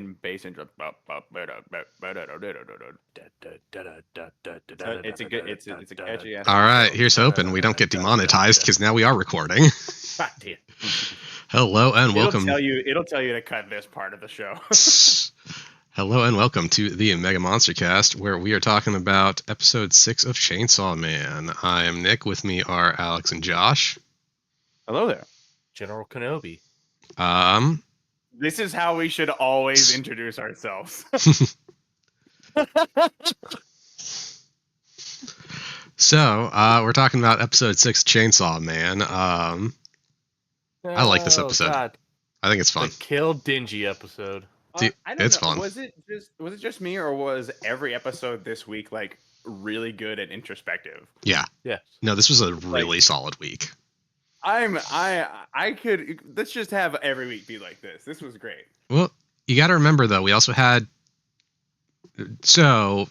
bass intro. It's a catchy ass All theme right, song. here's hoping we don't get demonetized because now we are recording. God damn. Hello and welcome. It'll tell you to cut this part of the show. Hello and welcome to the MegaMonsterCast, where we are talking about episode 6 of Chainsaw Man. I am Nick. With me are Alex and Josh. Hello there. General Kenobi. This is how we should always introduce ourselves. So, we're talking about episode 6, Chainsaw Man. I like this episode. God. I think it's fun. The Kill Dingy episode. Dude, I don't it's know. fun. Was it just me, or was every episode this week like really good and introspective? Yeah. Yes. No, this was a really solid week. I could let's just have every week be like this. This was great. Well, you got to remember though, we also had for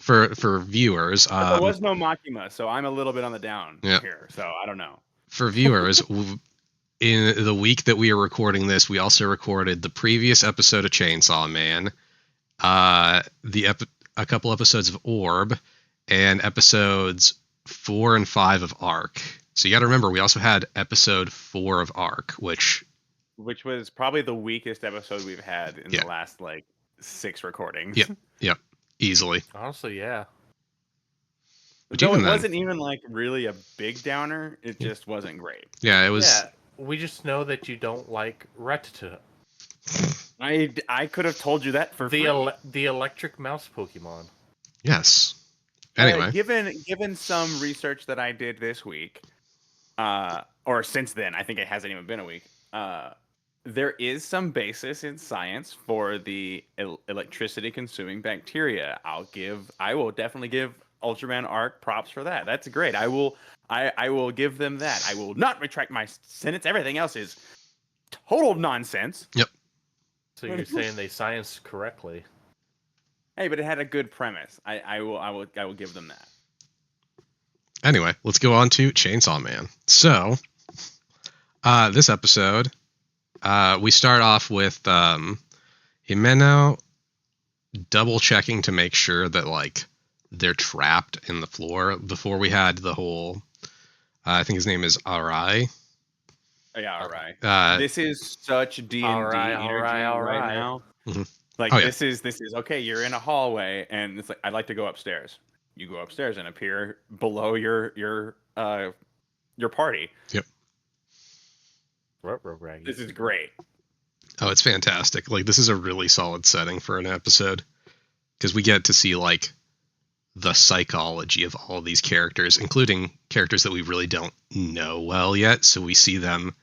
viewers. There was no Makima, so I'm a little bit on the down here. So I don't know. For viewers, in the week that we are recording this, we also recorded the previous episode of Chainsaw Man, a couple episodes of Orb, and episodes 4 and 5 of Arc. So you got to remember, we also had episode 4 of Arc, which was probably the weakest episode we've had in the last 6 recordings. Yep, easily. Honestly, yeah. But it wasn't even really a big downer. It just wasn't great. Yeah, it was. Yeah, we just know that you don't like Rattata. I could have told you that for the electric mouse Pokemon. Yes. Anyway, given some research that I did this week, or since then, I think it hasn't even been a week. There is some basis in science for the electricity consuming bacteria. I will definitely give Ultraman Arc props for that. That's great. I will give them that. I will not retract my sentence. Everything else is total nonsense. Yep. So you're saying they scienced correctly? Hey, but it had a good premise. I will give them that. Anyway, let's go on to Chainsaw Man. So, this episode, we start off with Himeno double checking to make sure that they're trapped in the floor. Before we had the whole, I think his name is Arai. Yeah, Arai. This is such D&D energy right now. Mm-hmm. This is okay. You're in a hallway, and it's like, I'd like to go upstairs. You go upstairs and appear below your party. Yep. This is great. Oh, it's fantastic. This is a really solid setting for an episode, because we get to see the psychology of all of these characters, including characters that we really don't know well yet. So we see them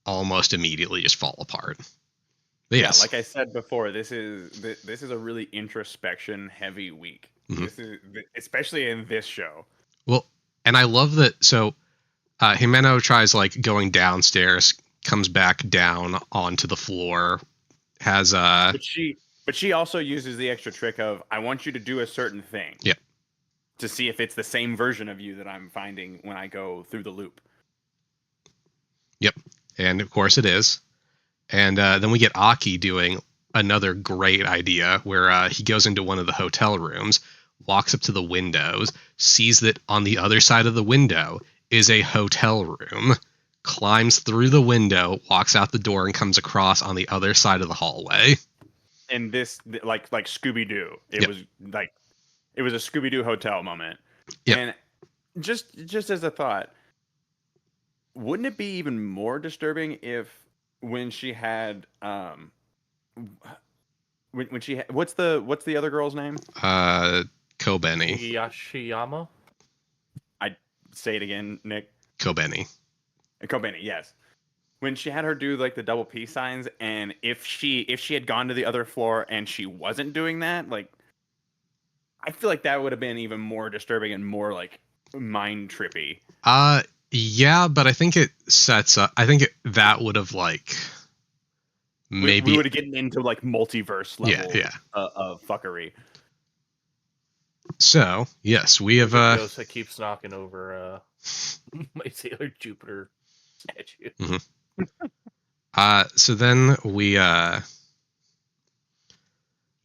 almost immediately just fall apart. But yes. Yeah, like I said before, this is a really introspection heavy week. Mm-hmm. This is especially in this show. Well, and I love that. So Himeno tries going downstairs, comes back down onto the floor, has But she also uses the extra trick of, I want you to do a certain thing. Yeah. To see if it's the same version of you that I'm finding when I go through the loop. Yep. And of course it is. And then we get Aki doing another great idea where he goes into one of the hotel rooms, walks up to the windows, sees that on the other side of the window is a hotel room, climbs through the window, walks out the door, and comes across on the other side of the hallway. And this, like Scooby-Doo. It was a Scooby-Doo hotel moment. Yep. And just as a thought, wouldn't it be even more disturbing if when she had when she had, what's the other girl's name? Kobeni. Yashiyama? I say it again, Nick. Kobeni, yes. When she had her do the double peace signs, and if she had gone to the other floor and she wasn't doing that, I feel like that would have been even more disturbing and more mind trippy. Yeah, but I think it sets up. I think that would have maybe we would have gotten into multiverse level of fuckery. So yes, we have ghost that keeps knocking over my Sailor Jupiter statue. Mm-hmm. So then we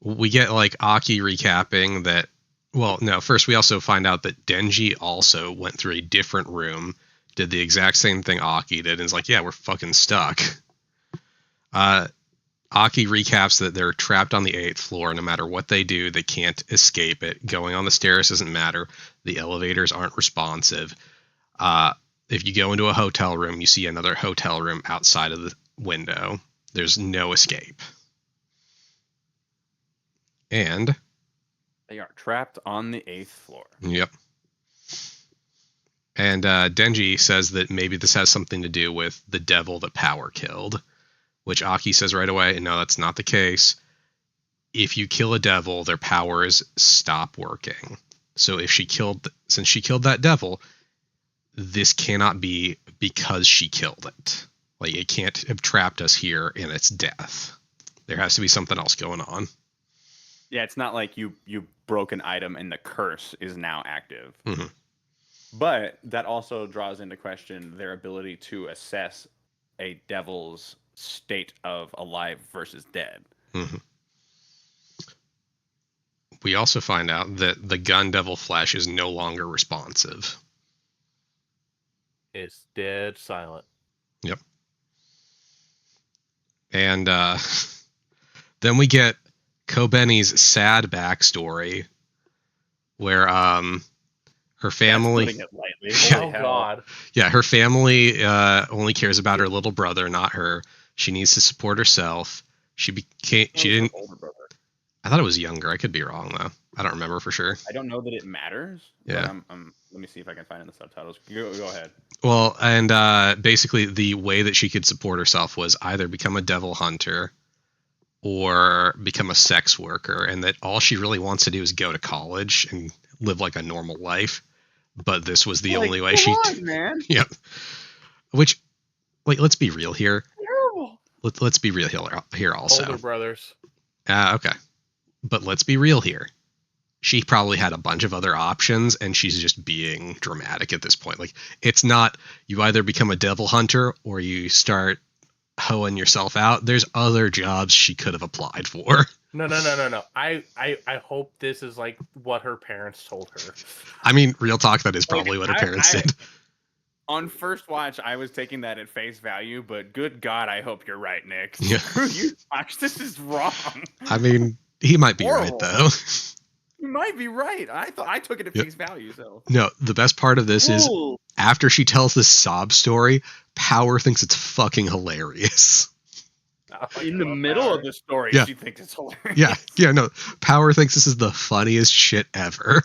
We get like Aki recapping that. Well, no, first we also find out that Denji also went through a different room, did the exact same thing Aki did, and is like, yeah, we're fucking stuck. Aki recaps that they're trapped on the 8th floor. No matter what they do, they can't escape it. Going on the stairs doesn't matter. The elevators aren't responsive. If you go into a hotel room, you see another hotel room outside of the window. There's no escape. And They are trapped on the 8th floor. Yep. And Denji says that maybe this has something to do with the devil that Power killed, which Aki says right away, no, that's not the case. If you kill a devil, their powers stop working. So since she killed that devil, this cannot be because she killed it. Like, it can't have trapped us here in its death. There has to be something else going on. Yeah, it's not like you broke an item and the curse is now active. Mm-hmm. But that also draws into question their ability to assess a devil's state of alive versus dead. Mm-hmm. We also find out that the gun devil flesh is no longer responsive. It's dead silent. Yep. And then we get Kobeni's sad backstory, where her family. That's putting it lightly. Oh God. Yeah, her family only cares about her little brother, not her. She needs to support herself. She didn't. Older brother. I thought it was younger. I could be wrong though. I don't remember for sure. I don't know that it matters. Yeah. Let me see if I can find it in the subtitles. Go ahead. Well, and basically the way that she could support herself was either become a devil hunter or become a sex worker, and that all she really wants to do is go to college and live like a normal life. But this was the only way she. Man. Yep. Which, like, let's be real here. Terrible. Let's be real here also. Older brothers. Okay. But let's be real here. She probably had a bunch of other options, and she's just being dramatic at this point. Like, it's not you either become a devil hunter or you start hoeing yourself out. There's other jobs she could have applied for. No. I hope this is like what her parents told her. I mean, real talk, that is probably what her parents did. On first watch, I was taking that at face value, but good God, I hope you're right, Nick. Yeah. Screw you, Josh. This is wrong. I mean, he might be Horrible. right, though. You might be right. I took it at face value, so. No, the best part of this is after she tells this sob story, Power thinks it's fucking hilarious. In the middle of the story, she thinks it's hilarious. Yeah, no. Power thinks this is the funniest shit ever.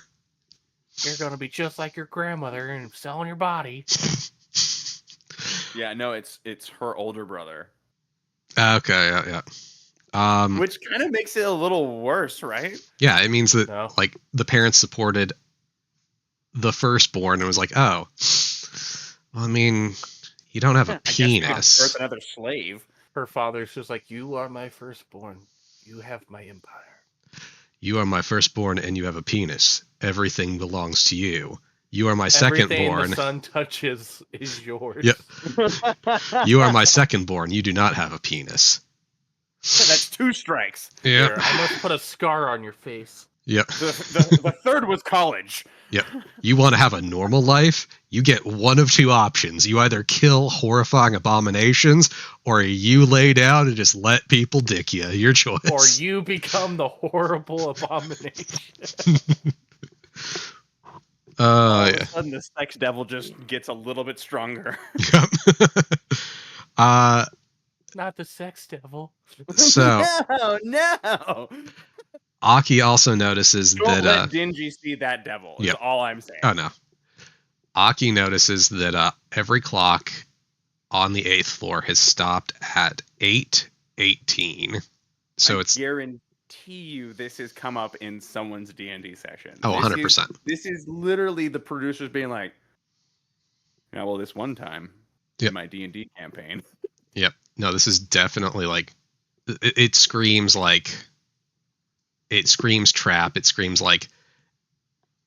You're gonna be just like your grandmother and selling your body. Yeah, no, it's her older brother. Okay, yeah. Which kind of makes it a little worse, right? Yeah, it means that like the parents supported the firstborn and was like, oh, well, I mean, you don't have a penis. Birth another slave. Her father's just like, you are my firstborn. You have my empire. You are my firstborn and you have a penis. Everything belongs to you. You are my Everything secondborn. the sun touches is yours. Yep. You are my secondborn. You do not have a penis. That's 2 strikes. Yeah. I must put a scar on your face. Yep. The third was college. Yep. You want to have a normal life? You get one of 2 options. You either kill horrifying abominations, or you lay down and just let people dick you. Your choice. Or you become the horrible abomination. All of a sudden, the sex devil just gets a little bit stronger. Yep. Not the sex devil. So no. Aki also notices Don't that let Denji see that devil. Is all I'm saying. Oh no. Aki notices that every clock on the 8th floor has stopped at 8:18. So I guarantee you this has come up in someone's D&D session. Oh, 100%. This is literally the producers being like, yeah, well, this one time in my D&D campaign. Yep. No, this is definitely like it screams trap. It screams like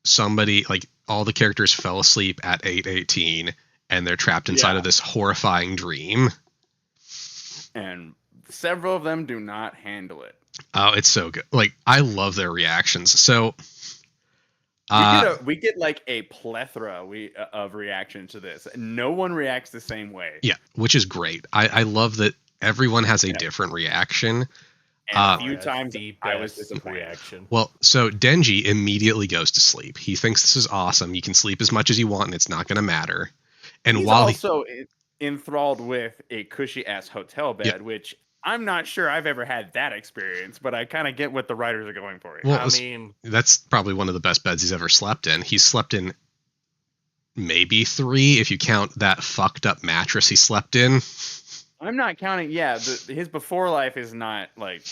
somebody, like all the characters fell asleep at 8:18 and they're trapped inside of this horrifying dream. And several of them do not handle it. Oh, it's so good. Like, I love their reactions. So, We get like a plethora of reactions to this. No one reacts the same way. yeah, which is great. I love that everyone has a different reaction. And a few times the I was best disappointed. reaction. Well, so Denji immediately goes to sleep. He thinks this is awesome. You can sleep as much as you want, and it's not going to matter. And He's while also enthralled with a cushy ass hotel bed, which I'm not sure I've ever had that experience, but I kind of get what the writers are going for. Well, I mean, that's probably one of the best beds he's ever slept in. He's slept in maybe 3 if you count that fucked up mattress he slept in. I'm not counting. Yeah, his before life is not like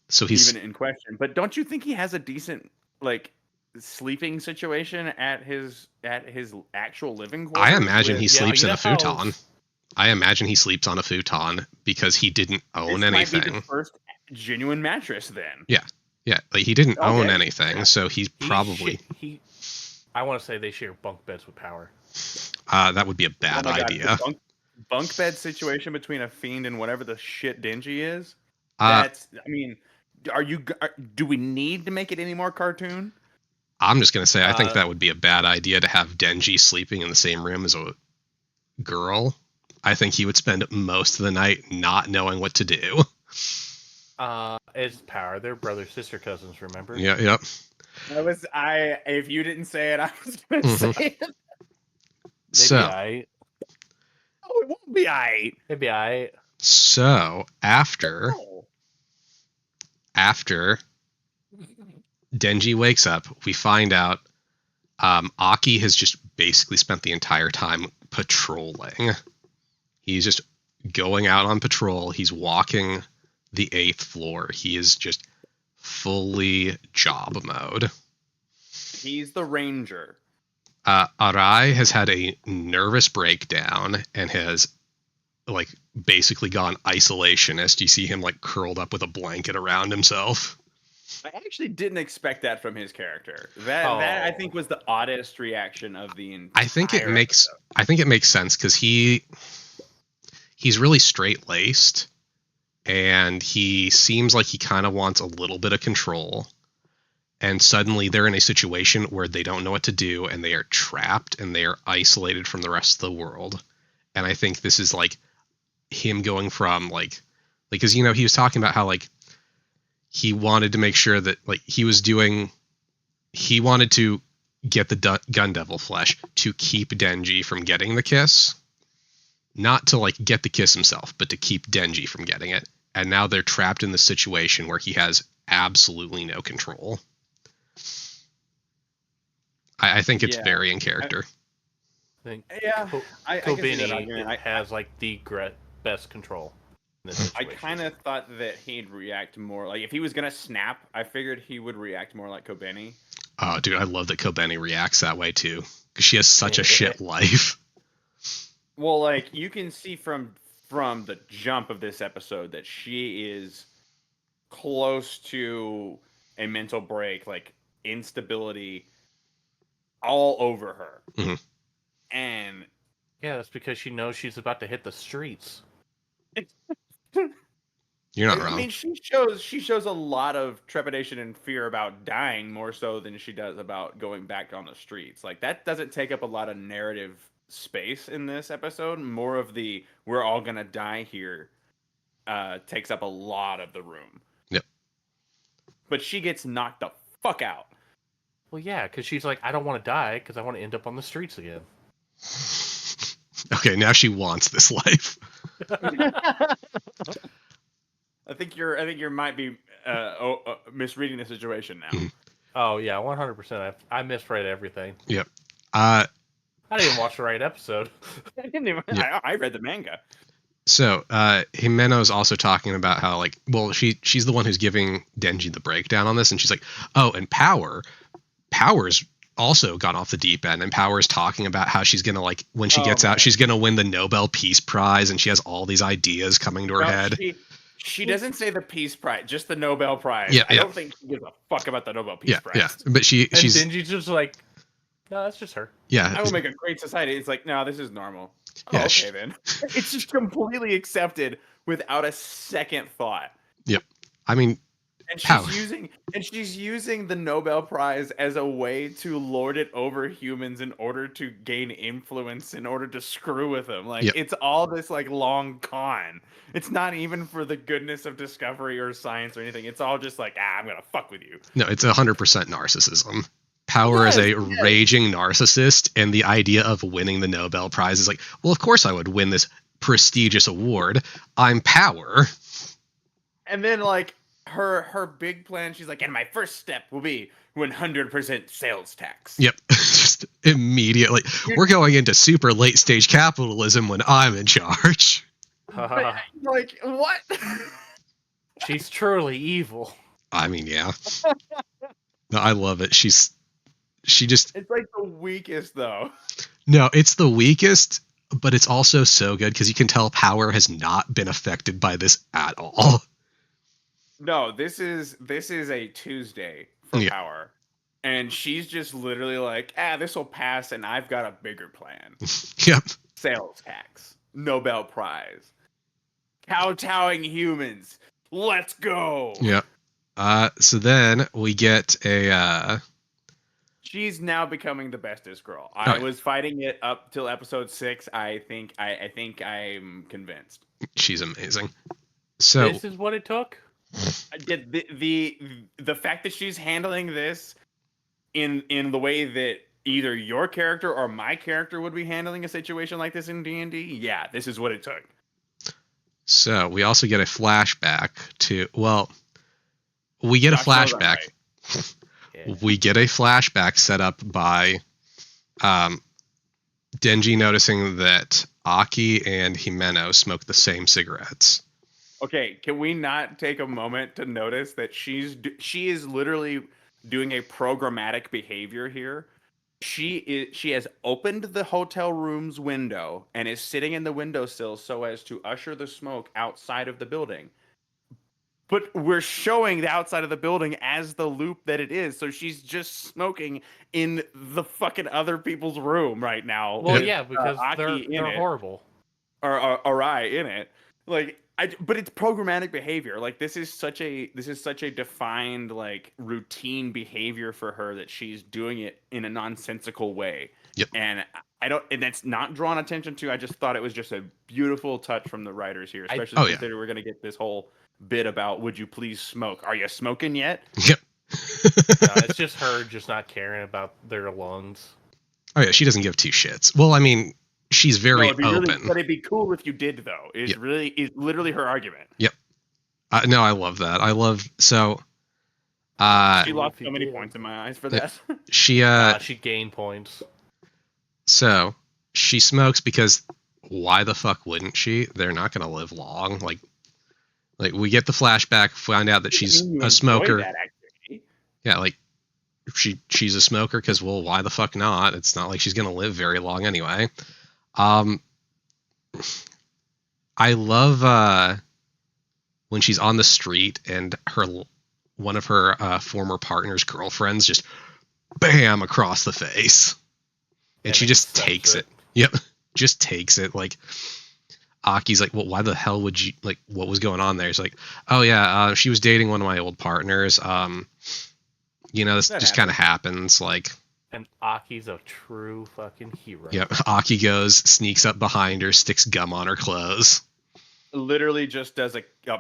so he's even in question. But don't you think he has a decent like sleeping situation at his actual living quarters? I imagine he with- sleeps in you a know how- futon. I imagine he sleeps on a futon because he didn't own This might be anything. the first genuine mattress then. Yeah, like he didn't own Okay. anything, so he's probably I want to say they share bunk beds with Power. that would be a bad Oh my God, idea. the bunk bed situation between a fiend and whatever the shit Dingy is. Uh, That's. I mean, do we need to make it any more cartoon? I'm just gonna say I think that would be a bad idea to have Denji sleeping in the same room as a girl. I think he would spend most of the night not knowing what to do. It's Power. They're brother sister cousins. Remember? Yeah, yep. If you didn't say it, I was gonna say it. Maybe So, I. Oh, it won't be aight. Maybe I. so after Denji wakes up, we find out Aki has just basically spent the entire time patrolling. He's just going out on patrol. He's walking the 8th floor. He is just fully job mode. He's the ranger. Arai has had a nervous breakdown and has like basically gone isolationist. You see him like curled up with a blanket around himself. I actually didn't expect that from his character. That I think was the oddest reaction of the entire. I think it makes sense because he's really straight laced, and he seems like he kind of wants a little bit of control. And suddenly they're in a situation where they don't know what to do, and they are trapped, and they are isolated from the rest of the world. And I think this is like him going from like because he was talking about how like he wanted to make sure that like he wanted to get the gun devil flesh to keep Denji from getting the kiss, not to like get the kiss himself, but to keep Denji from getting it. And now they're trapped in the situation where he has absolutely no control. I think it's very in character. I think I can see that Kobeni argument. has like the best control. In this I situation. kind of thought that he'd react more like if he was gonna snap. I figured he would react more like Kobeni. Oh, dude, I love that Kobeni reacts that way too, because she has such a shit life. Well, like you can see from the jump of this episode that she is close to a mental break, like instability all over her. Mm-hmm. And yeah, that's because she knows she's about to hit the streets. You're not wrong. I mean, she shows a lot of trepidation and fear about dying more so than she does about going back on the streets. Like that doesn't take up a lot of narrative space in this episode. More of the we're all gonna die here takes up a lot of the room. Yep. But she gets knocked the fuck out. Well, yeah, because she's like, I don't want to die because I want to end up on the streets again. Okay, now she wants this life. I think you might be misreading the situation now. Oh yeah, 100%. I misread everything. Yep. I didn't even watch the right episode. I didn't even. Yeah. I read the manga. So Himeno's also talking about how like, well, she's the one who's giving Denji the breakdown on this, and she's like, oh, and Power's also gone off the deep end, and Power's talking about how she's gonna like when she gets out, she's gonna win the Nobel Peace Prize, and she has all these ideas coming to her head. She doesn't say the Peace Prize, just the Nobel Prize. Yeah, I don't think she gives a fuck about the Nobel Peace Prize. Yeah, but she's Denji's just like, no, that's just her. Yeah, I will make a great society. It's like, no, this is normal. Yeah, okay, then. It's just completely accepted without a second thought. Yep. I mean, And Power. she's using the Nobel Prize as a way to lord it over humans in order to gain influence, in order to screw with them. Like Yep. it's all this like long con. It's not even for the goodness of discovery or science or anything. It's all just like, I'm gonna fuck with you. No, it's 100% narcissism. Power is a Yes. raging narcissist, and the idea of winning the Nobel Prize is like, well, of course I would win this prestigious award. I'm Power. And then like her big plan, she's like, and my first step will be 100% sales tax. Yep. Just immediately. We're going into super late stage capitalism when I'm in charge. But, like what? She's truly evil. I mean, yeah. No, I love it. She just It's like the weakest though. no, it's the weakest, but it's also so good because you can tell Power has not been affected by this at all. No, this is a Tuesday for Yeah. Power. And she's just literally like, this will pass and I've got a bigger plan. Yep. Sales tax. Nobel Prize. Kowtowing humans. Let's go. Yep. So then we get a She's now becoming the bestest girl. I yeah. was fighting it up till episode 6. I think I'm convinced. she's amazing. So This is what it took. The fact that she's handling this in the way that either your character or my character would be handling a situation like this in D&D, yeah, this is what it took. So we also get a flashback to we get Josh a knows I'm flashback. right. Yeah. We get a flashback set up by Denji noticing that Aki and Himeno smoke the same cigarettes. Okay, can we not take a moment to notice that she is literally doing a programmatic behavior here? She has opened the hotel room's window and is sitting in the windowsill so as to usher the smoke outside of the building. But we're showing the outside of the building as the loop that it is, so she's just smoking in the fucking other people's room right now. Well, with, yeah, because Aki in they're it, horrible. or Arai in it. Like, but it's programmatic behavior. Like this is such a defined like routine behavior for her that she's doing it in a nonsensical way. Yep. And and that's not drawn attention to. I just thought it was just a beautiful touch from the writers here, especially considering we're gonna get this whole bit about would you please smoke? Are you smoking yet? Yep. No, it's just her just not caring about their lungs. Oh yeah, she doesn't give two shits. Well, I mean, she's very open. But it'd be cool if you did though. Is literally her argument. Yep. No, I love that. I love so. She lost so many points in my eyes for that. She gained points. So she smokes because why the fuck wouldn't she? They're not gonna live long. Like we get the flashback, find out that she's a smoker. Yeah, like she's a smoker because why the fuck not? It's not like she's gonna live very long anyway. I love when she's on the street and one of her former partner's girlfriends just bam across the face, and she just takes it. Yep, just takes it. Like Aki's like, well, why the hell would you, like, what was going on there? He's like, oh yeah, she was dating one of my old partners. This just kind of happens. Like, and Aki's a true fucking hero. Yep, Aki sneaks up behind her, sticks gum on her clothes. Literally just does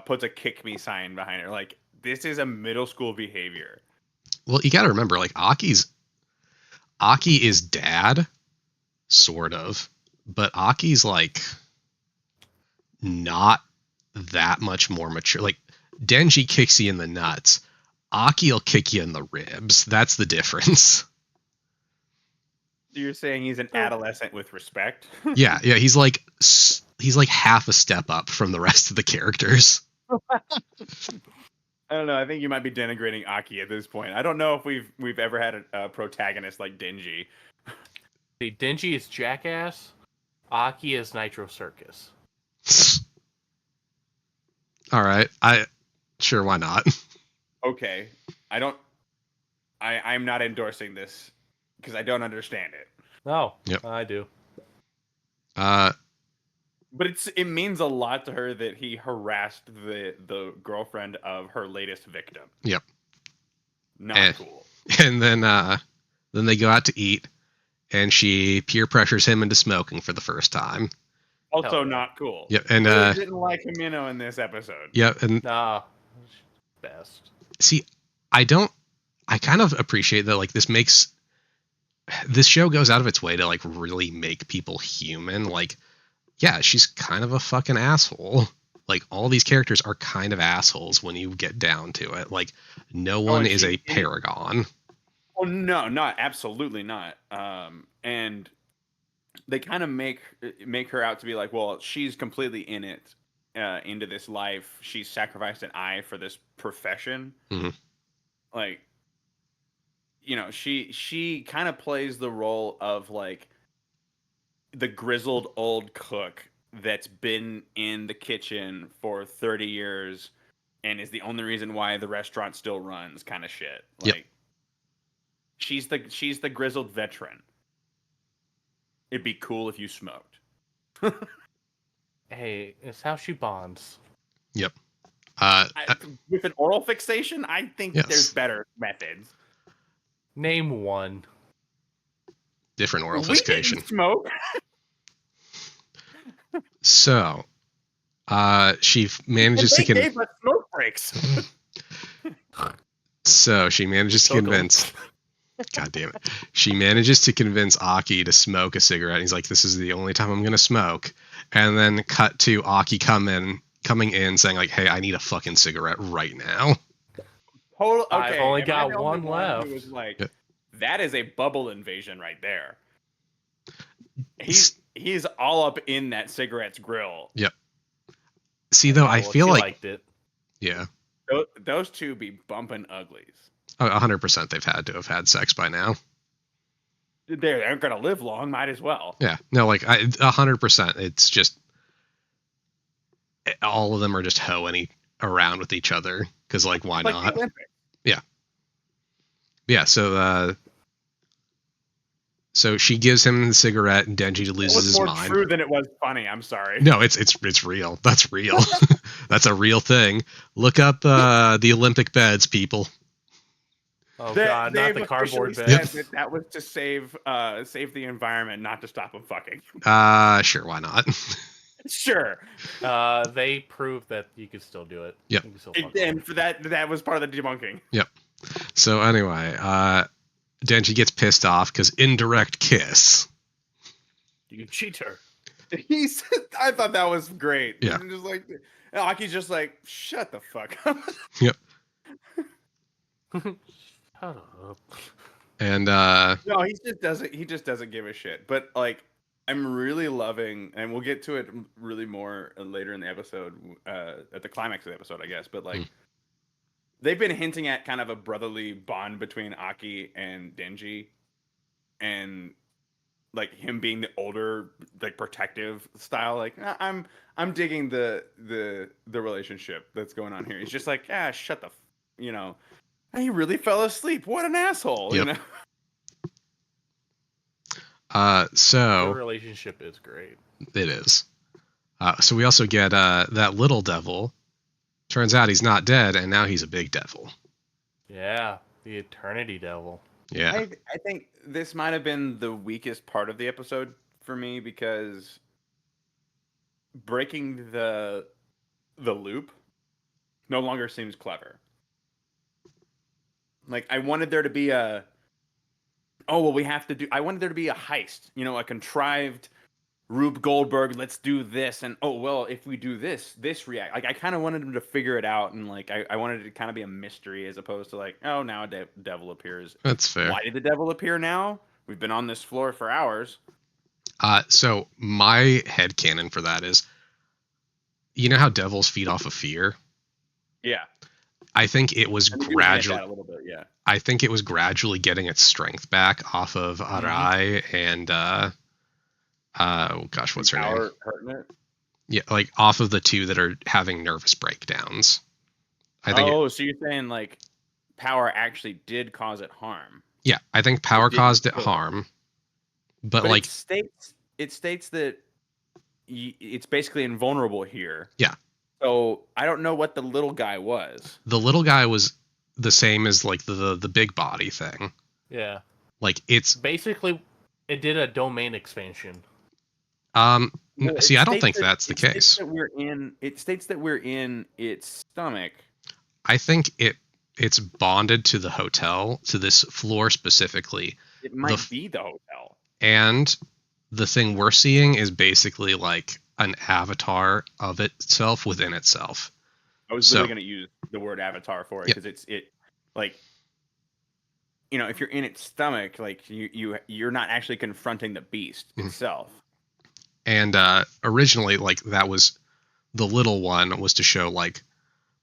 puts a kick me sign behind her. Like, this is a middle school behavior. Well, you got to remember, like, Aki is dad, sort of, but Aki's like not that much more mature. Like, Denji kicks you in the nuts. Aki will kick you in the ribs. That's the difference. You're saying he's an adolescent with respect? Yeah, he's like half a step up from the rest of the characters. I don't know. I think you might be denigrating Aki at this point. I don't know if we've ever had a protagonist like Denji. See, Denji is Jackass. Aki is Nitro Circus. All right, sure, why not? Okay, I'm not endorsing this because I don't understand it. No, yep. I do. But it means a lot to her that he harassed the girlfriend of her latest victim. Yep. Not cool. And then they go out to eat, and she peer pressures him into smoking for the first time. Also not cool. Yep. And really didn't like Himeno in this episode. Yep. And nah, best. See, I kind of appreciate that. Like, this show goes out of its way to like really make people human. Like, yeah, she's kind of a fucking asshole. Like, all these characters are kind of assholes when you get down to it. Like, no one is a paragon. Oh no, absolutely not. And they kind of make her out to be like, well, she's completely in it, into this life. She's sacrificed an eye for this profession. Mm-hmm. Like, you know, she kind of plays the role of like the grizzled old cook that's been in the kitchen for 30 years and is the only reason why the restaurant still runs, kind of shit. Like, yep. she's the grizzled veteran. It'd be cool if you smoked. Hey, it's how she bonds. Yep. With an oral fixation, I think there's better methods. Name one. Different oral We fixation. didn't smoke. So, she manages to gave us smoke breaks. So she manages to convince. God damn it! She manages to convince Aki to smoke a cigarette. He's like, "This is the only time I'm gonna smoke." And then cut to Aki coming in saying like, "Hey, I need a fucking cigarette right now." Okay, I've only got one left. He was like, that is a bubble invasion right there. He's all up in that cigarette's grill. Yep. See, though, I feel like liked it. Yeah. Those two be bumping uglies. 100% they've had to have had sex by now. They aren't gonna live long. Might as well. Yeah. No, like 100%. It's just all of them are just hoeing around with each other because, like, why not? Yeah. Yeah. So she gives him the cigarette, and Denji loses his mind. It was more true than it was funny. I'm sorry. No, it's real. That's real. That's a real thing. Look up the Olympic beds, people. Oh God, not the cardboard bed. That was to save the environment, not to stop them fucking. Sure, why not? Sure. They proved that you could still do it. Yep. And for that was part of the debunking. Yep. So anyway, Denji gets pissed off because indirect kiss. You cheater. I thought that was great. Yeah. Just like Aki's just like, shut the fuck up. Yep. Shut up. And no, he just doesn't give a shit. But like, I'm really loving, and we'll get to it really more later in the episode, at the climax of the episode, I guess. But like, they've been hinting at kind of a brotherly bond between Aki and Denji, and like him being the older, like protective style. Like, I'm digging the relationship that's going on here. He's just like, shut the, he really fell asleep. What an asshole, Yep. So their relationship is great. It is. So we also get that little devil. Turns out he's not dead, and now he's a big devil. Yeah, the Eternity Devil. Yeah. I think this might have been the weakest part of the episode for me, because breaking the loop no longer seems clever. Like, I wanted there to be I wanted there to be a heist, a contrived Rube Goldberg, let's do this, and if we do this react. Like, I kind of wanted him to figure it out, and like I wanted it to kind of be a mystery as opposed to like, now a devil appears. That's fair. Why did the devil appear now? We've been on this floor for hours. So my headcanon for that is, you know how devils feed off of fear? Yeah. I think it was gradually. A little bit, yeah. I think it was gradually getting its strength back off of Arai and what's her name? Hurting it? Yeah, like off of the two that are having nervous breakdowns. I think. So you're saying like Power actually did cause it harm? Yeah, I think Power caused it harm, but like it states that it's basically invulnerable here. Yeah. So I don't know what the little guy was. The little guy was the same as like the big body thing. Yeah. Like it's Basically, it did a domain expansion. Well, see, I don't states think that- that's the it states case. that it states that we're in its stomach. I think it's bonded to the hotel, to this floor specifically. It might be the hotel. And the thing we're seeing is basically like an avatar of itself within itself. I was literally going to use the word avatar for it because it like, you know, if you're in its stomach, like you're not actually confronting the beast itself. And originally, like that was the little one was to show like,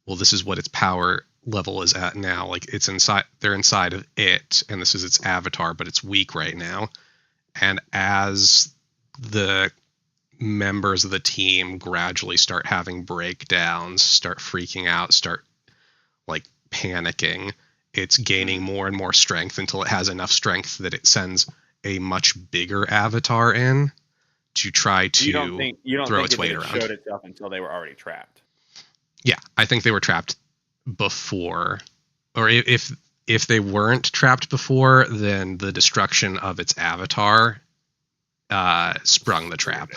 well, this is what its power level is at now. Like it's inside, they're inside of it, and this is its avatar, but it's weak right now. And as the members of the team gradually start having breakdowns, start freaking out, start like panicking, it's gaining more and more strength until it has enough strength that it sends a much bigger avatar in to try to throw its weight around. Showed itself until they were already trapped. Yeah, I think they were trapped before, or if they weren't trapped before, then the destruction of its avatar sprung the trap.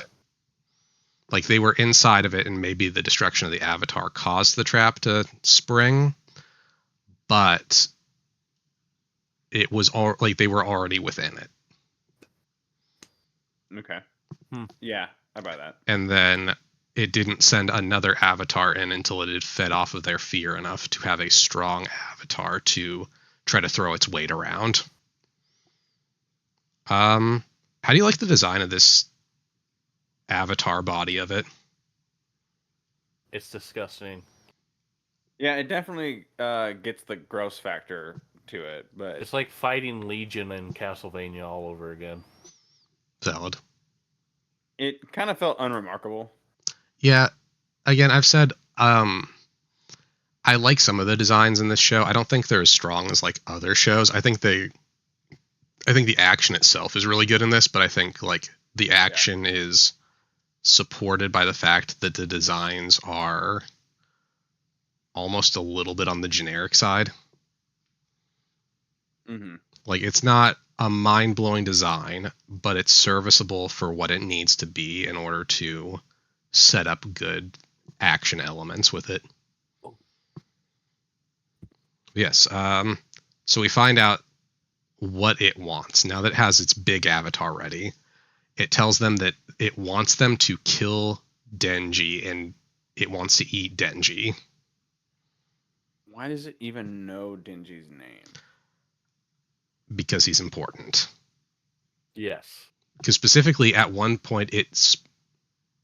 Like they were inside of it, and maybe the destruction of the avatar caused the trap to spring, but it was all like they were already within it. Okay. Yeah, I buy that. And then it didn't send another avatar in until it had fed off of their fear enough to have a strong avatar to try to throw its weight around. How do you like the design of this avatar body of it? It's disgusting. Yeah, it definitely gets the gross factor to it, but it's like fighting Legion in Castlevania all over again. Valid. It kind of felt unremarkable. Yeah, again, I've said I like some of the designs in this show. I don't think they're as strong as like other shows. I think the action itself is really good in this, but I think like the action is supported by the fact that the designs are almost a little bit on the generic side. Mm-hmm. Like it's not a mind-blowing design, but it's serviceable for what it needs to be in order to set up good action elements with it. Yes. So we find out what it wants. Now that it has its big avatar ready, it tells them that it wants them to kill Denji, and it wants to eat Denji. Why does it even know Denji's name? Because he's important. Yes. Because specifically at one point it's...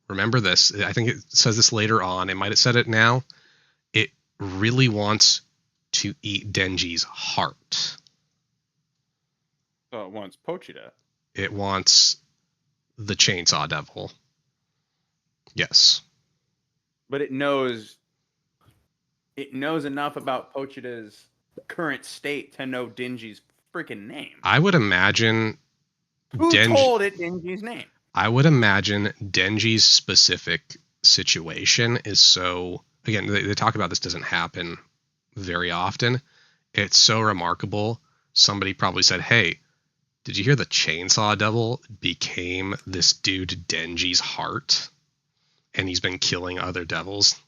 Remember this. I think it says this later on. It might have said it now. It really wants to eat Denji's heart. So it wants Pochita. It wants the Chainsaw Devil. Yes. But it knows enough about Pochita's current state to know Denji's freaking name. I would imagine Who told it Denji's name? I would imagine Denji's specific situation is so... Again, they talk about this doesn't happen very often. It's so remarkable. Somebody probably said, hey, did you hear the Chainsaw Devil became this dude Denji's heart? And he's been killing other devils?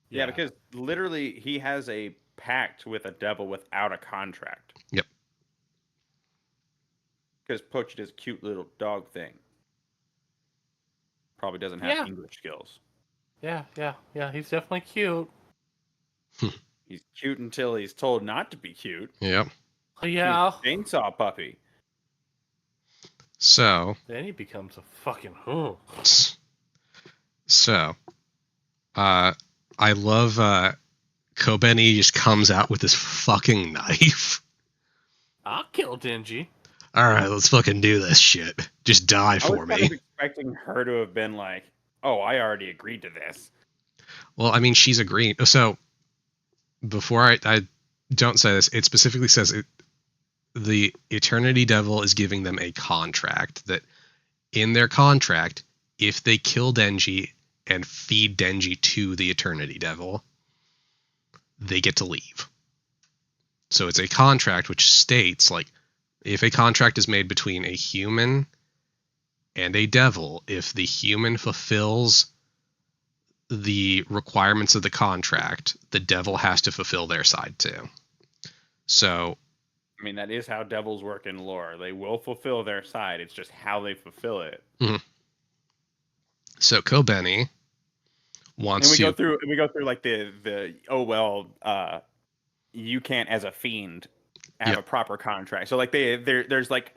Yeah, because literally he has a pact with a devil without a contract. Yep. Because Pochita's cute little dog thing probably doesn't have English skills. Yeah. He's definitely cute. He's cute until he's told not to be cute. Yep. Yeah. He's a chainsaw puppy. So. Then he becomes a fucking... So. I love Kobeni just comes out with this fucking knife. I'll kill Denji. All right, let's fucking do this shit. Just die for me. I was expecting her to have been like, oh, I already agreed to this. Well, I mean, she's agreeing. So, before I don't say this, it specifically says the Eternity Devil is giving them a contract that in their contract, if they kill Denji and feed Denji to the Eternity Devil, they get to leave. So it's a contract which states, like, if a contract is made between a human and a devil, if the human fulfills the requirements of the contract, the devil has to fulfill their side too. So, I mean, that is how devils work in lore. They will fulfill their side. It's just how they fulfill it. so Kobeni wants And to. we go through like the you can't as a fiend have a proper contract. So like there's like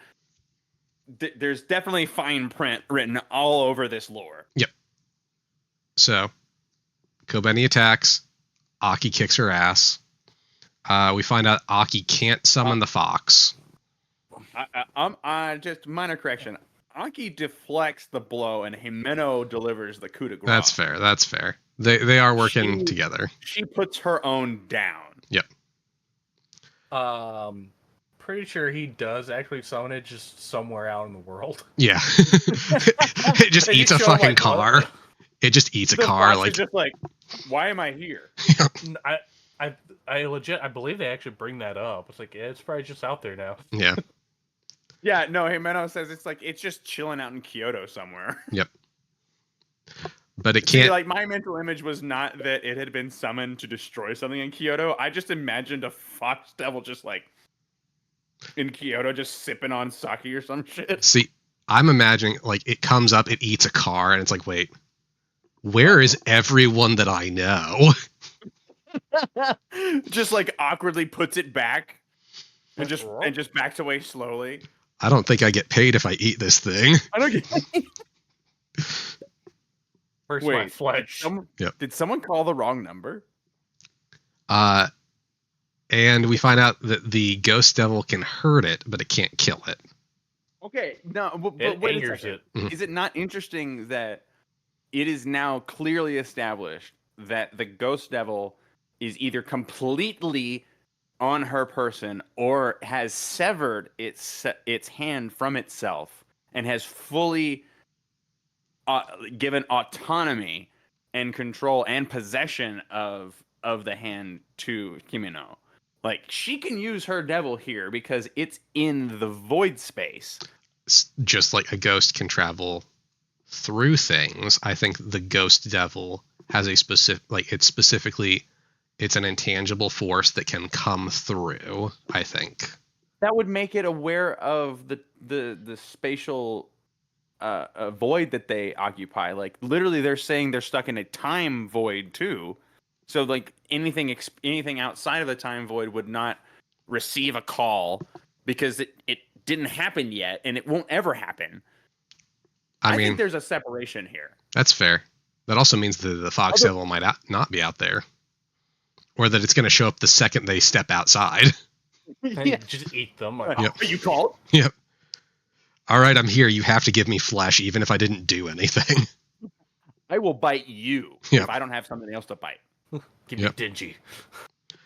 there's definitely fine print written all over this lore. Yep. So Kobeni attacks. Aki kicks her ass. We find out Aki can't summon the fox. Just minor correction. Aki deflects the blow and Himeno delivers the coup de grace. That's fair. That's fair. They are working together. She puts her own down. Yep. Pretty sure he does actually summon it just somewhere out in the world. Yeah. It just eats a fucking car. What? It just eats a car. Like, just like, why am I here? I believe they actually bring that up. It's like, yeah, it's probably just out there now. Yeah. Yeah, no, Himeno says it's just chilling out in Kyoto somewhere. Yep. But it can't. See, like, my mental image was not that it had been summoned to destroy something in Kyoto. I just imagined a fox devil just like in Kyoto, just sipping on sake or some shit. See, I'm imagining like it comes up, it eats a car, and it's like, wait, where is everyone that I know? Just like awkwardly puts it back and just backs away slowly. I don't think I get paid if I eat this thing. I don't get. Where's my flesh? Did someone call the wrong number? And we find out that the ghost devil can hurt it, but it can't kill it. Okay, no, but It wait angers a second. Mhm. Is it not interesting that it is now clearly established that the ghost devil is either completely on her person or has severed its hand from itself and has fully given autonomy and control and possession of the hand to Kimino. Like, she can use her devil here because it's in the void space. Just like a ghost can travel through things, I think the ghost devil has a specific, like, it's an intangible force that can come through, I think. That would make it aware of the spatial void that they occupy. Like, literally, they're saying they're stuck in a time void too. So like anything outside of the time void would not receive a call because it didn't happen yet and it won't ever happen. I think there's a separation here. That's fair. That also means that the fox devil might not be out there, or that it's going to show up the second they step outside. And just eat them. Like, Yep. Are you called? Yep. All right, I'm here. You have to give me flesh, even if I didn't do anything. I will bite you if I don't have something else to bite. Give me Dingy.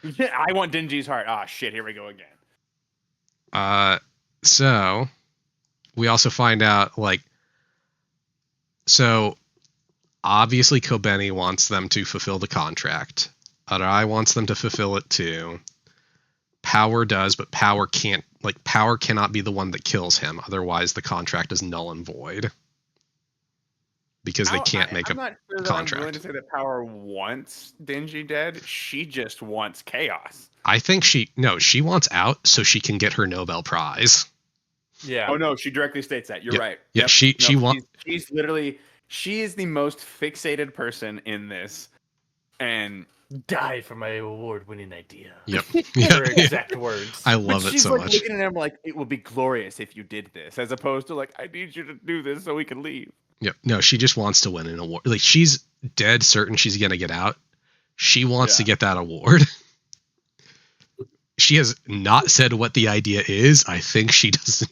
Yeah, I want Dingy's heart. Ah, shit, here we go again. So we also find out, like, so obviously Kobeni wants them to fulfill the contract. Arai wants them to fulfill it too. Power does, but Power can't, like, Power cannot be the one that kills him. Otherwise the contract is null and void. Because they can't make I'm not sure that contract. I'm willing to say that Power wants Dingy dead. She just wants chaos. I think she wants out so she can get her Nobel Prize. Yeah. Oh no, she directly states that. You're right. Yeah, she wants. She's literally, she is the most fixated person in this, and Die for my award-winning idea. Yep. Her exact words. I love it she's so like much. looking at him like, it would be glorious if you did this, as opposed to like, I need you to do this so we can leave. Yep. No, she just wants to win an award. Like, she's dead certain she's gonna get out. She wants to get that award. She has not said what the idea is. I think she doesn't.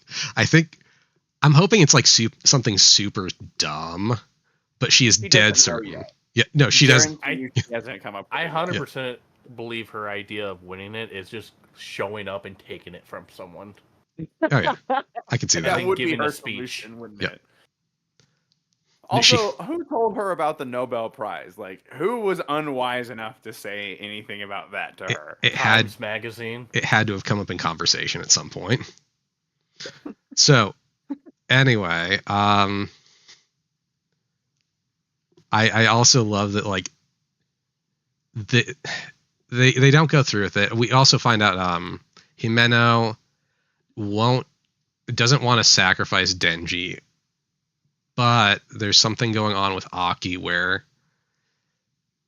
I'm hoping it's like something super dumb, but she is dead certain. Yeah, no, she doesn't. She hasn't come up with I it. 100% believe her idea of winning it is just showing up and taking it from someone. Oh yeah, I can see that. That would be Giving her a speech. solution, wouldn't Yep. it? Also, who told her about the Nobel Prize? Like, who was unwise enough to say anything about that to her? it Times Magazine. It had to have come up in conversation at some point. So, anyway, I also love that, like, they don't go through with it. We also find out Himeno doesn't want to sacrifice Denji, but there's something going on with Aki where,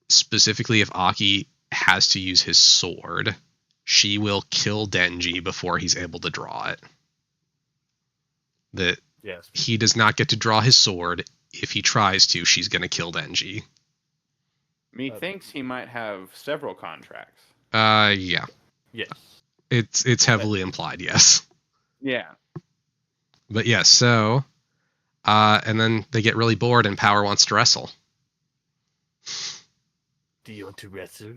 specifically, if Aki has to use his sword, she will kill Denji before he's able to draw it. That Yes. he does not get to draw his sword. If he tries to, she's going to kill Denji. Methinks he might have several contracts. Yeah. Yes. It's heavily implied, yes. Yeah. But yes, so and then they get really bored and Power wants to wrestle. Do you want to wrestle?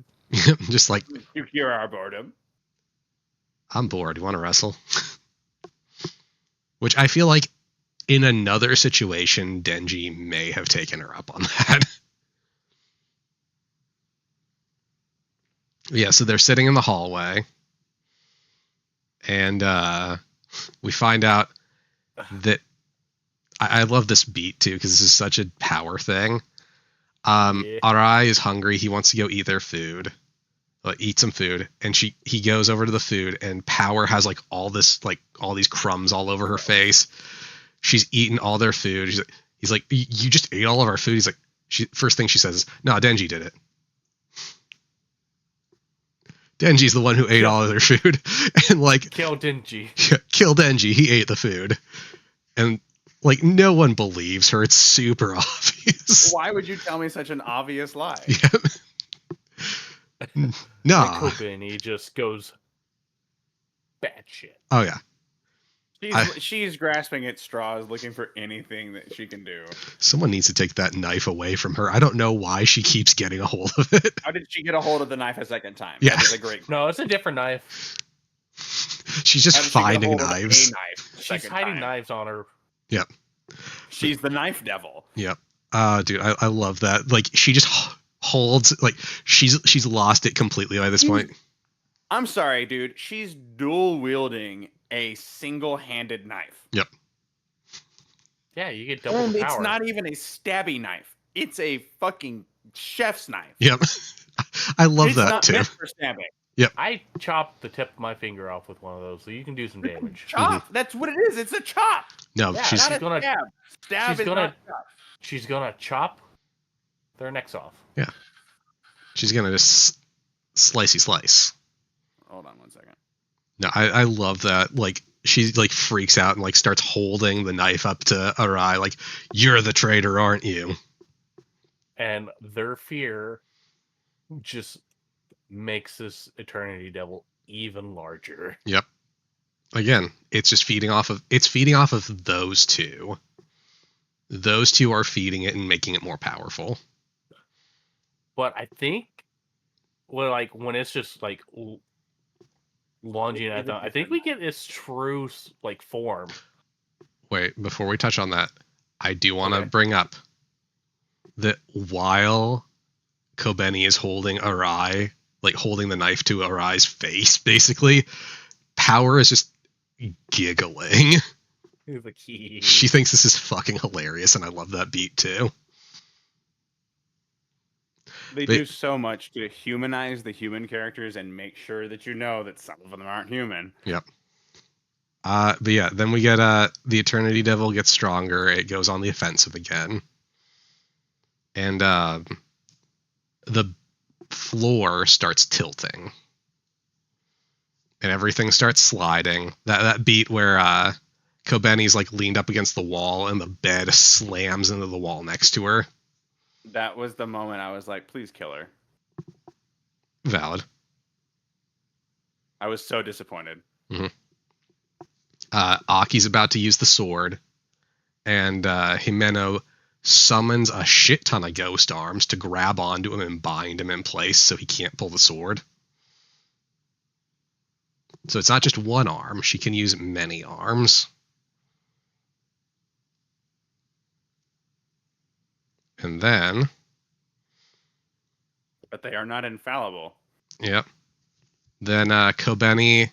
Just like, You cure our boredom. I'm bored. You want to wrestle? Which I feel like in another situation, Denji may have taken her up on that. Yeah, so they're sitting in the hallway, and we find out that I love this beat too, because this is such a power thing. Yeah. Arai is hungry. He wants to go eat their food, eat some food, and he goes over to the food, and Power has like all these crumbs all over her face. She's eaten all their food. He's like, you just ate all of our food. He's like, first thing she says is, no, Denji did it. Denji's the one who ate all of their food. And like, Kill Denji. Kill Denji. He ate the food. And like, no one believes her. It's super obvious. Why would you tell me such an obvious lie? Yeah. Nah. Kobeni just goes batshit. Oh yeah. She's grasping at straws, looking for anything that she can do. Someone needs to take that knife away from her. I don't know why she keeps getting a hold of it. How did she get a hold of the knife a second time? Yeah. That is a great. No, it's a different knife. She's just How did she get a finding hold of knives. a knife the She's second hiding time? knives on her. Yep. She's the knife devil. Yep. Dude, I love that. Like, she just holds, like, she's lost it completely by this point. I'm sorry, dude. She's dual wielding a single-handed knife. Yep. Yeah, you get double And the it's power. not even a stabby knife. It's a fucking chef's knife. Yep. I love It's that not too. meant for stabbing. I chopped the tip of my finger off with one of those, so you can do some damage. Chop. That's what it is. It's a chop. No, Yeah, she's Not a gonna- stab. Stab she's is gonna- not chop. She's gonna chop their necks off. she's gonna just slicey slice. Hold on one second. No, I love that. Like, she like freaks out and like starts holding the knife up to Arai, like, you're the traitor, aren't you? And their fear just makes this Eternity Devil even larger. Yep. Again, it's just feeding off of those two. Those two are feeding it and making it more powerful. But I think, when it's just like lunging at them, I think we get its true like form. Wait, before we touch on that, I do want to Okay. bring up that while Kobeni is holding Arai, like holding the knife to Arai's face, basically, Power is just giggling. The key. She thinks this is fucking hilarious, and I love that beat too. They But- do so much to humanize the human characters and make sure that you know that some of them aren't human. But yeah, then we get the Eternity Devil gets stronger. It goes on the offensive again, and the floor starts tilting, and everything starts sliding. That beat where Kobeni's like leaned up against the wall, and the bed slams into the wall next to her. That was the moment I was like, please kill her. Valid. I was so disappointed. Aki's about to use the sword, and Himeno summons a shit ton of ghost arms to grab onto him and bind him in place so he can't pull the sword. So it's not just one arm, she can use many arms. And then, But they are not infallible. yep. Then Kobeni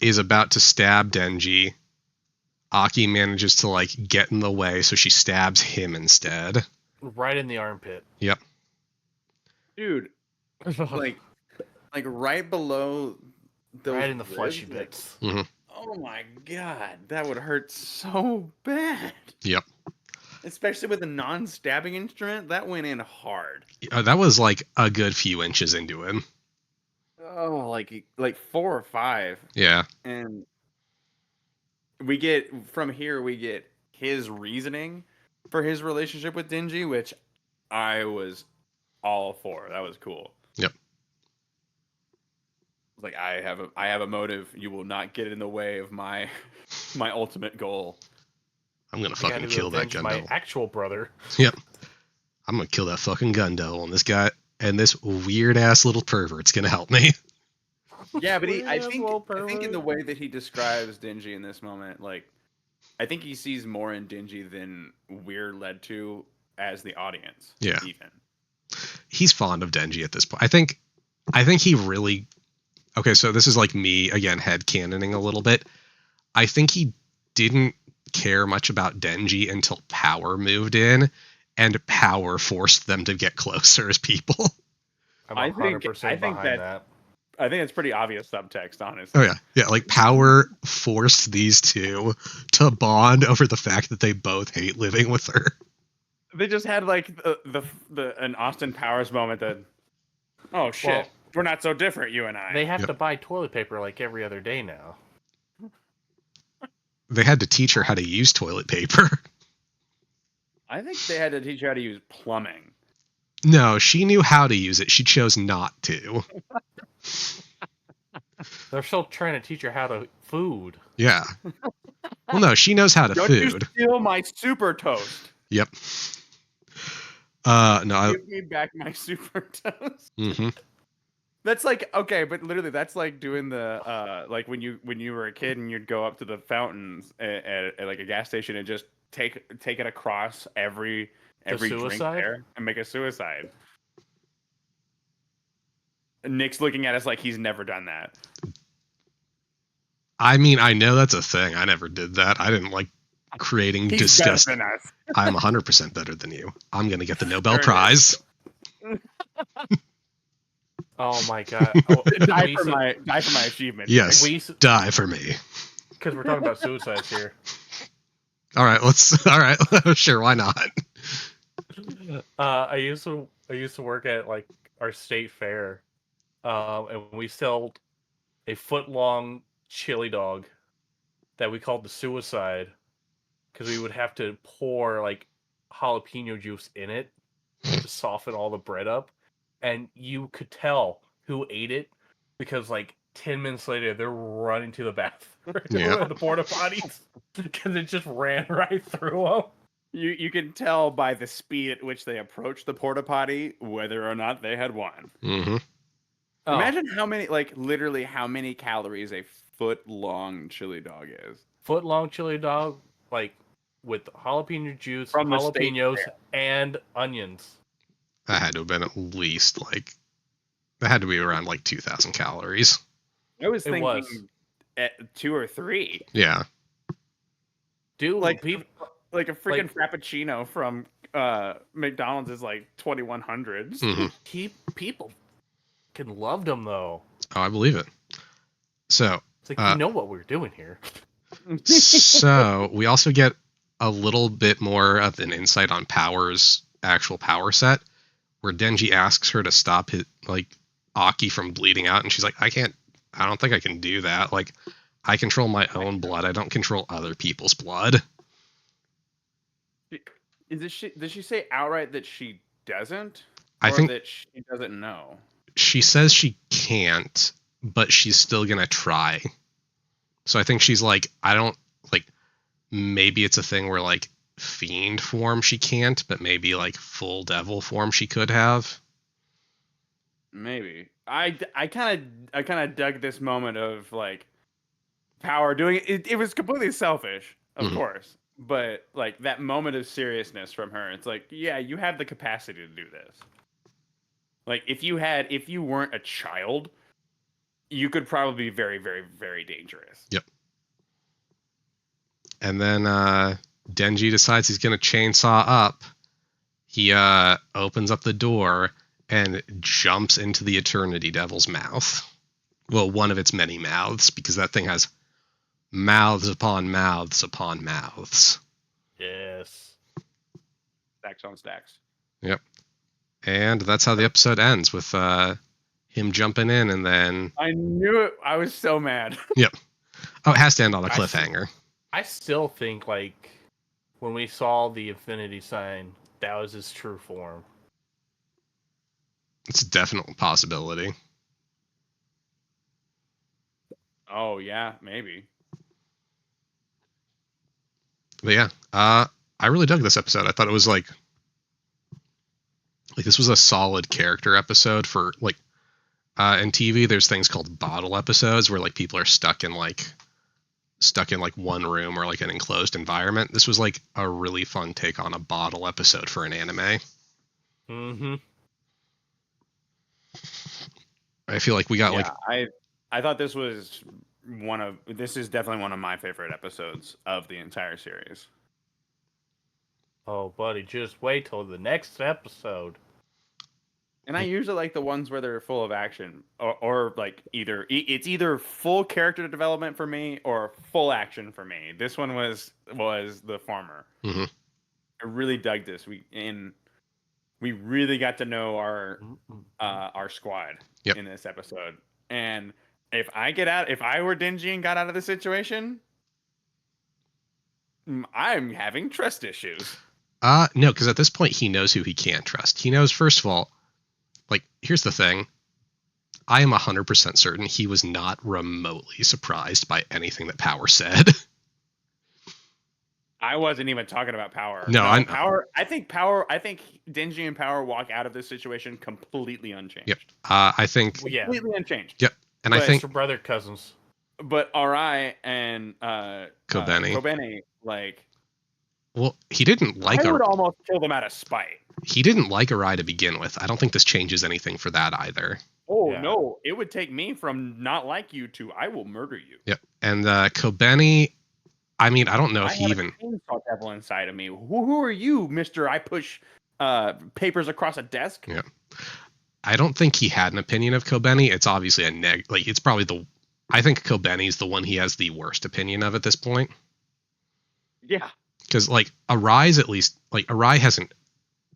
is about to stab Denji. Aki manages to like get in the way, so she stabs him instead. Right in the armpit. Yep. Dude, like right below those Right in the fleshy ribs, like, bits. Mm-hmm. oh my god, that would hurt so bad. Yep. Especially with a non-stabbing instrument, that went in hard. That was like a good few inches into him. Oh, like 4 or 5. Yeah. And we get his reasoning for his relationship with Denji, which I was all for. That was cool. Yep. Like I have a motive. You will not get in the way of my ultimate goal. I'm gonna I gotta fucking kill that avenge gun my devil. actual brother. Yep. I'm gonna kill that fucking gun devil, and this guy and this weird ass little pervert's gonna help me. Yeah, but I Weird think little in the pervert. way that he describes Denji in this moment, like I think he sees more in Denji than we're led to as the audience. Yeah. Even. He's fond of Denji at this point. I think he really. Okay, so this is like me again headcanoning a little bit. I think he didn't care much about Denji until Power moved in, and Power forced them to get closer as people. I'm I think 100% behind that. I think it's pretty obvious subtext, honestly. Oh yeah, like Power forced these two to bond over the fact that they both hate living with her. They just had like the an Austin Powers moment that, oh shit, Well, we're not so different, you and I. They have Yep. to buy toilet paper like every other day now. They had to teach her how to use toilet paper. I think they had to teach her how to use plumbing. No, she knew how to use it. She chose not to. They're still trying to teach her how to food. Yeah. Well, no, she knows how to Don't food. you steal my super toast? Yep. No. Give me back my super toast. Mm-hmm. That's like okay, but literally that's like doing the like when you were a kid and you'd go up to the fountains at like a gas station and just take it across every drink suicide? there and make a suicide. And Nick's looking at us like he's never done that. I mean, I know that's a thing. I never did that. I didn't like creating He's disgusting. better than us. I'm 100% better than you. I'm gonna get the Nobel Prize. Oh my god! Oh, die for my achievement. Yes, we die for me. because we're talking about suicides here. All right, let's. All right, sure, why not? I used to work at like our state fair, and we sold a foot-long chili dog that we called the suicide because we would have to pour like jalapeno juice in it to soften all the bread up, and you could tell who ate it because like 10 minutes later they're running to the bathroom Yeah. the porta potties because it just ran right through them. You can tell by the speed at which they approached the porta potty whether or not they had won. Mm-hmm. Oh, Imagine how many, like literally how many calories a foot long chili dog is. foot-long chili dog, like with jalapeno juice, From the state jalapenos, fair. and onions. That had to have been at least like. That had to be around like 2,000 calories. I was It thinking was. at 2 or 3. Yeah. Dude, Like people, like a freaking like- frappuccino from McDonald's is like 2100s. Mm-hmm. people can love them though. Oh, I believe it. So, It's like you know what we're doing here. so we also get a little bit more of an insight on Power's actual power set, where Denji asks her to stop his like Aki from bleeding out, and she's like, I don't think I can do that. Like, I control my own blood. I don't control other people's blood. Does she say outright that she doesn't? I or think that she doesn't know. she says she can't, but she's still gonna try. So I think she's like, I don't like. Maybe it's a thing where like fiend form she can't, but maybe like full devil form she could have. Maybe. I kind of dug this moment of like Power doing it. It was completely selfish, of Mhm. course, but like that moment of seriousness from her, it's like, yeah, you have the capacity to do this. Like if you weren't a child, you could probably be very, very, very dangerous. Yep. And then Denji decides he's going to chainsaw up. He opens up the door and jumps into the Eternity Devil's mouth. Well, one of its many mouths, because that thing has mouths upon mouths upon mouths. Yes. Stacks on stacks. Yep. And that's how the episode ends, with him jumping in, and then... I knew it. I was so mad. Yep. Oh, it has to end on a cliffhanger. I still think, like, when we saw the infinity sign, that was his true form. It's a definite possibility. Oh, yeah, maybe. But yeah, I really dug this episode. I thought it was like this was a solid character episode for like in TV. There's things called bottle episodes where like people are stuck in like one room or like an enclosed environment. This was like a really fun take on a bottle episode for an anime. Mm-hmm. I feel like we got I thought this was this is definitely one of my favorite episodes of the entire series. Oh, buddy, just wait till the next episode. And I usually like the ones where they're full of action, or like it's either full character development for me or full action for me. This one was the former. Mm-hmm. I really dug this. We really got to know our squad in this episode. And if I were Denji and got out of the situation, I'm having trust issues. No, because at this point he knows who he can't trust. He knows, first of all, like, here's the thing. I am 100% certain he was not remotely surprised by anything that Power said. I wasn't even talking about Power. No, Power. I think Denji and Power walk out of this situation completely unchanged. Yep. I think completely unchanged. Yep. And I think brother cousins. But Arai and Kobeni, like, well, he didn't like. I would almost kill them out of spite. He didn't like Arai to begin with. I don't think this changes anything for that either. Oh, yeah. No, it would take me from not like you to I will murder you. Yep. And Kobeni, I mean, I don't know if he even... I have a chainsaw devil inside of me. Who are you, Mr. I push papers across a desk? Yeah. I don't think he had an opinion of Kobeni. It's obviously it's probably I think Kobeni's the one he has the worst opinion of at this point. Yeah. Because, like, Arai's at least... Like, Arai hasn't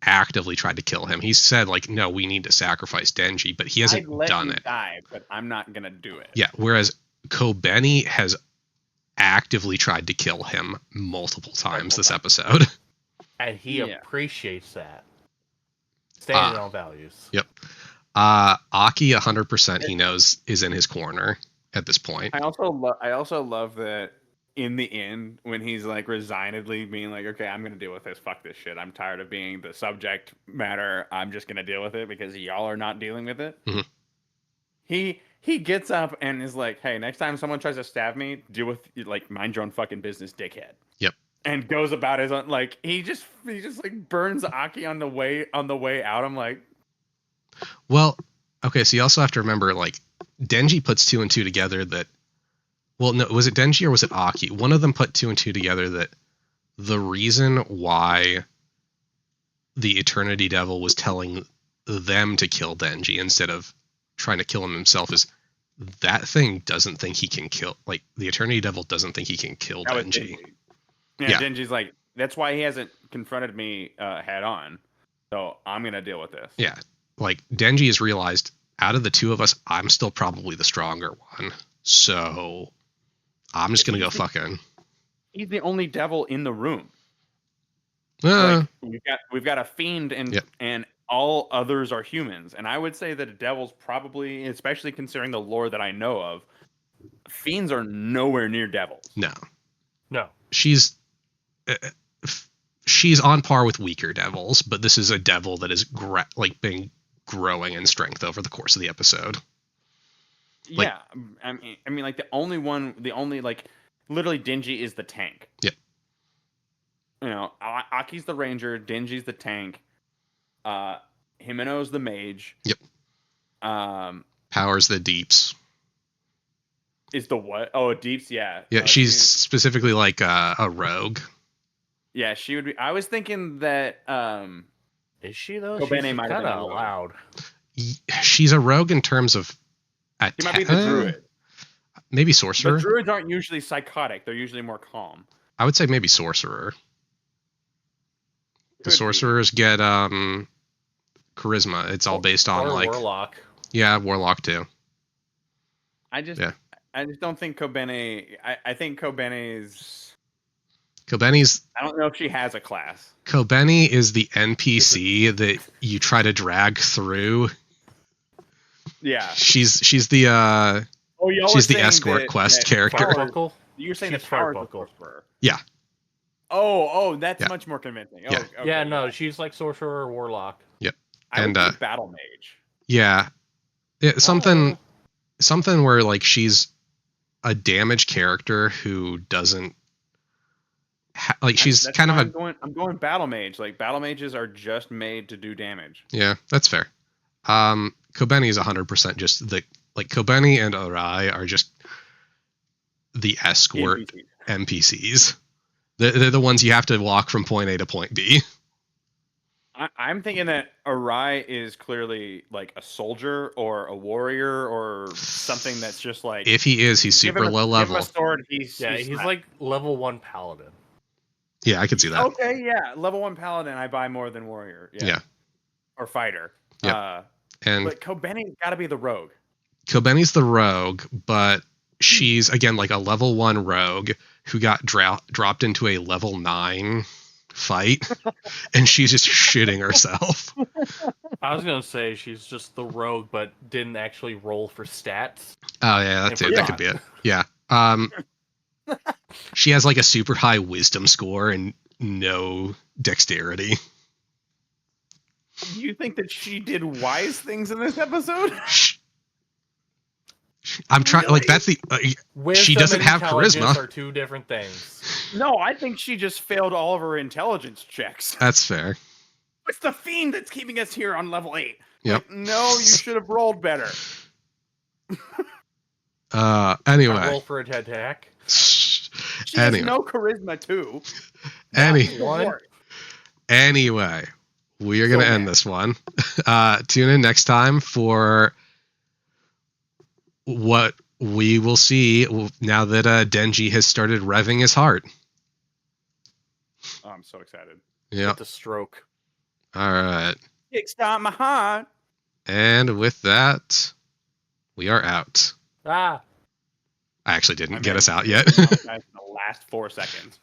actively tried to kill him. He said, like, no, we need to sacrifice Denji, but he hasn't done it. Die, but I'm not going to do it. Yeah, whereas Kobeni has actively tried to kill him multiple times this episode. And he appreciates that. Standing on values. Yep. Aki, 100% he knows is in his corner at this point. I also love that in the end, when he's like resignedly being like, okay, I'm going to deal with this. Fuck this shit. I'm tired of being the subject matter. I'm just going to deal with it because y'all are not dealing with it. Mm-hmm. He gets up and is like, hey, next time someone tries to stab me, deal with, like, mind your own fucking business, dickhead. Yep. And goes about his own, like, he just like burns Aki on the way out. I'm like, well, okay, so you also have to remember, like, Denji puts two and two together that, well, no, was it Denji or was it Aki? One of them put two and two together that the reason why the Eternity Devil was telling them to kill Denji instead of trying to kill him himself is that thing doesn't think he can kill, like, the Eternity Devil doesn't think he can kill Denji. Yeah, Denji's like, that's why he hasn't confronted me head on, so I'm going to deal with this. Yeah, like, Denji has realized, out of the two of us, I'm still probably the stronger one, so I'm just going to go fucking... He's the only devil in the room. Like, we've got a fiend and all others are humans. And I would say that a devil's probably, especially considering the lore that I know of, fiends are nowhere near devils. No. She's on par with weaker devils, but this is a devil that is been growing in strength over the course of the episode. Like, yeah, I mean, like, the only like, literally Denji is the tank. Yep. Aki's the ranger, Denji's the tank, Himeno's the mage. Yep. Power's the deeps. Is the what? Oh, deeps, yeah. Yeah, she's specifically like a rogue. Yeah, she would be. I was thinking that. Is she though? Kobene She's might have kind been a of rogue. loud. She's a rogue in terms of. She might be the druid. Maybe sorcerer. But druids aren't usually psychotic. They're usually more calm. I would say maybe sorcerer. The Could sorcerers get charisma. It's all based on or like warlock. Yeah, warlock too. I just don't think Kobene. I think Kobene's. I don't know if she has a class. Kobene is the NPC that you try to drag through. Yeah. She's the she's the escort quest character. Firebuckle? You're saying She's the power Firebuckle. sorcerer. Yeah. Oh, that's much more convincing. Yeah. Okay, Yeah, no, she's like sorcerer or warlock. Yep. I would say battle mage. Yeah. Something where like she's a damage character who doesn't she's kind of I'm going battle mage. Like battle mages are just made to do damage. Yeah, that's fair. Kobeni is 100% just Kobeni and Arai are just the escort NPCs. They're the ones you have to walk from point A to point B. I'm thinking that Arai is clearly like a soldier or a warrior or something that's just like. If he is, he's super low level. Give him a sword, he's like level 1 paladin. Yeah, I could see that. Okay, yeah, level 1 paladin. I buy more than warrior. Yeah. Or fighter. Yeah. But Kobeni's got to be the rogue. Kobeni's the rogue, but she's again like a level 1 rogue who got dropped into a level 9 fight, and she's just shitting herself. I was gonna say she's just the rogue, but didn't actually roll for stats. Oh yeah, that's it. That could be it. Yeah. She has like a super high wisdom score and no dexterity. You think that she did wise things in this episode? I'm trying. Like that's the. She doesn't have charisma. Are two different things. No, I think she just failed all of her intelligence checks. That's fair. It's the fiend that's keeping us here on level 8. Yep. Like, no, you should have rolled better. Anyway. Roll for an attack. She has no charisma too. Anyway, we are going to end this one. Tune in next time for what we will see now that Denji has started revving his heart. Oh, I'm so excited. Yeah. The stroke. All right. Kickstart my heart. And with that, we are out. I actually didn't get us out yet. The last 4 seconds.